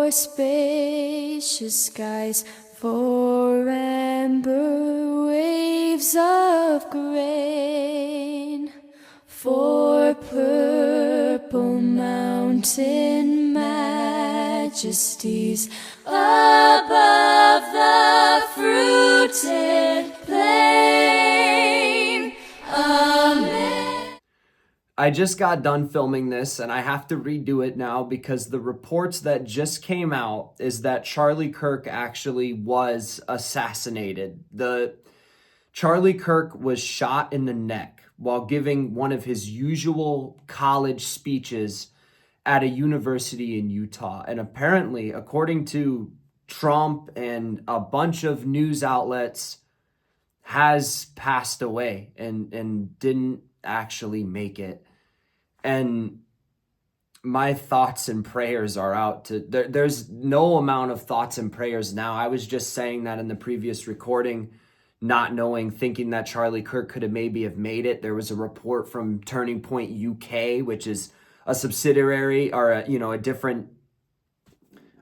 for spacious skies, for amber waves of grain, for purple mountain majesties above the fruited plain. Amen. I just got done filming this and I have to redo it now because the reports that just came out is that Charlie Kirk actually was assassinated. Charlie Kirk was shot in the neck while giving one of his usual college speeches at a university in Utah. And apparently, according to Trump and a bunch of news outlets, has passed away and didn't actually make it. And my thoughts and prayers are out to there's no amount of thoughts and prayers now. I was just saying that in the previous recording, not knowing, thinking that Charlie Kirk could have maybe have made it. There was a report from Turning Point UK, which is a subsidiary or a different,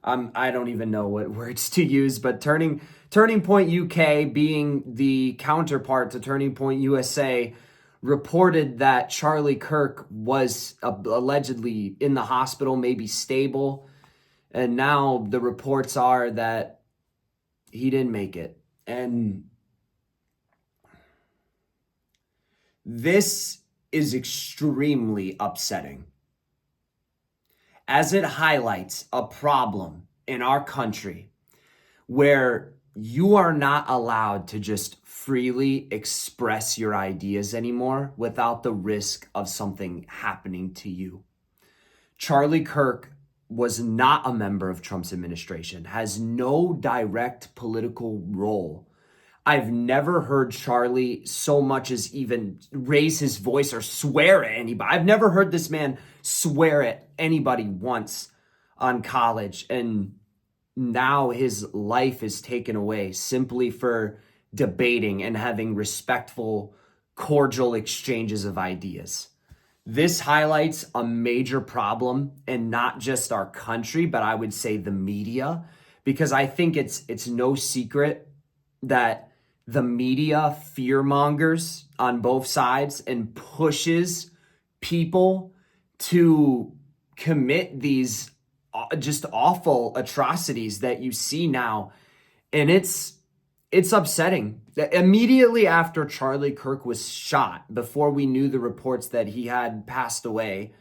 I don't even know what words to use, but Turning Point UK, being the counterpart to Turning Point USA, reported that Charlie Kirk was allegedly in the hospital, maybe stable. And now the reports are that he didn't make it. And this is extremely upsetting, as it highlights a problem in our country where you are not allowed to just freely express your ideas anymore without the risk of something happening to you. Charlie Kirk was not a member of Trump's administration, has no direct political role. I've never heard Charlie so much as even raise his voice or swear at anybody. I've never heard this man swear at anybody once on college. And now his life is taken away simply for debating and having respectful, cordial exchanges of ideas. This highlights a major problem in not just our country, but I would say the media, because I think it's no secret that the media fearmongers on both sides and pushes people to commit these just awful atrocities that you see now. And it's upsetting. Immediately after Charlie Kirk was shot, before we knew the reports that he had passed away,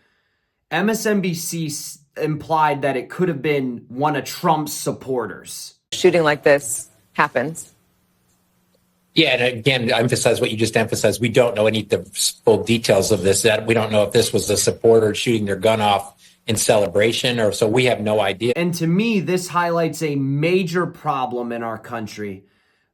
MSNBC implied that it could have been one of Trump's supporters. Shooting like this happens. Yeah, and again, emphasize what you just emphasized. We don't know any of the full details of this. That we don't know if this was a supporter shooting their gun off in celebration, or so we have no idea. And to me, this highlights a major problem in our country,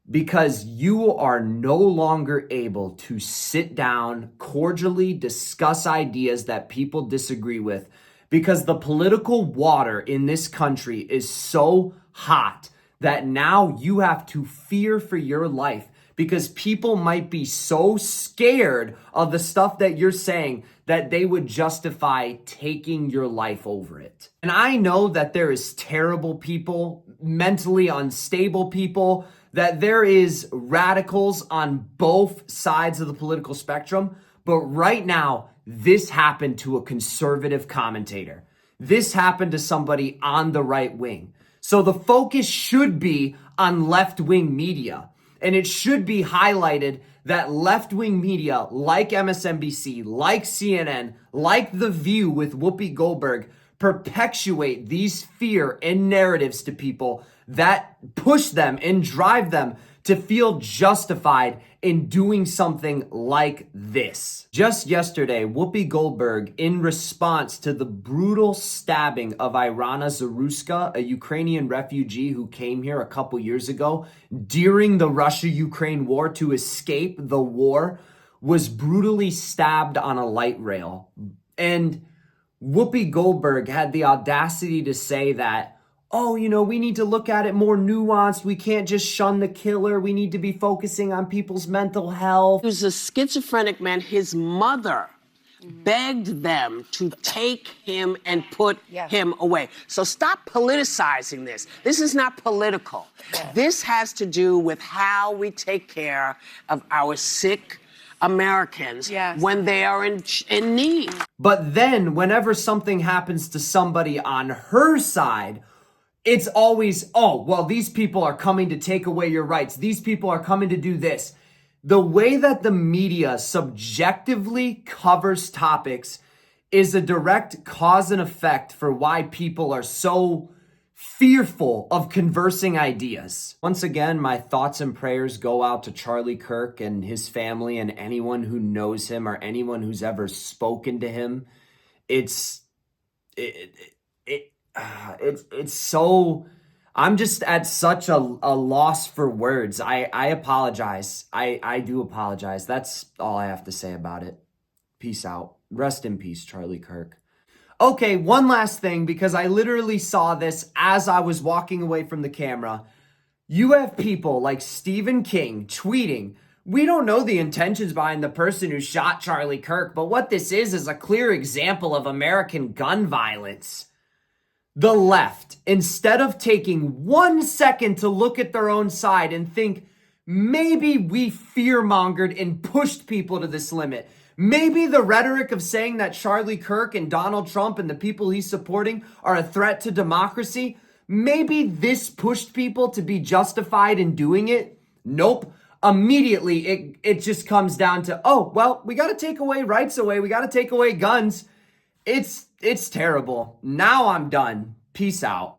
because you are no longer able to sit down, cordially discuss ideas that people disagree with, because the political water in this country is so hot that now you have to fear for your life, because people might be so scared of the stuff that you're saying that they would justify taking your life over it. And I know that there is terrible people, mentally unstable people, that there is radicals on both sides of the political spectrum. But right now, this happened to a conservative commentator. This happened to somebody on the right wing. So the focus should be on left-wing media. And it should be highlighted that left-wing media like MSNBC, like CNN, like The View with Whoopi Goldberg perpetuate these fear and narratives to people that push them and drive them to feel justified in doing something like this. Just yesterday, Whoopi Goldberg, in response to the brutal stabbing of Irina Zaruska, a Ukrainian refugee who came here a couple years ago during the Russia-Ukraine war to escape the war, was brutally stabbed on a light rail. And Whoopi Goldberg had the audacity to say that, we need to look at it more nuanced. We can't just shun the killer. We need to be focusing on people's mental health. He was a schizophrenic man. His mother begged them to take him and put him away. So stop politicizing this. This is not political. This has to do with how we take care of our sick Americans when they are in need. But then whenever something happens to somebody on her side, it's always, oh, well, these people are coming to take away your rights. These people are coming to do this. The way that the media subjectively covers topics is a direct cause and effect for why people are so fearful of conversing ideas. Once again, my thoughts and prayers go out to Charlie Kirk and his family and anyone who knows him or anyone who's ever spoken to him. It's so... I'm just at such a loss for words. I apologize. I do apologize. That's all I have to say about it. Peace out. Rest in peace, Charlie Kirk. Okay, one last thing, because I literally saw this as I was walking away from the camera. You have people like Stephen King tweeting, "We don't know the intentions behind the person who shot Charlie Kirk, but what this is a clear example of American gun violence." The left, instead of taking 1 second to look at their own side and think, maybe we fear-mongered and pushed people to this limit. Maybe the rhetoric of saying that Charlie Kirk and Donald Trump and the people he's supporting are a threat to democracy, maybe this pushed people to be justified in doing it. Nope. Immediately, it just comes down to, oh, well, we got to take away rights away. We got to take away guns. It's terrible. Now I'm done. Peace out.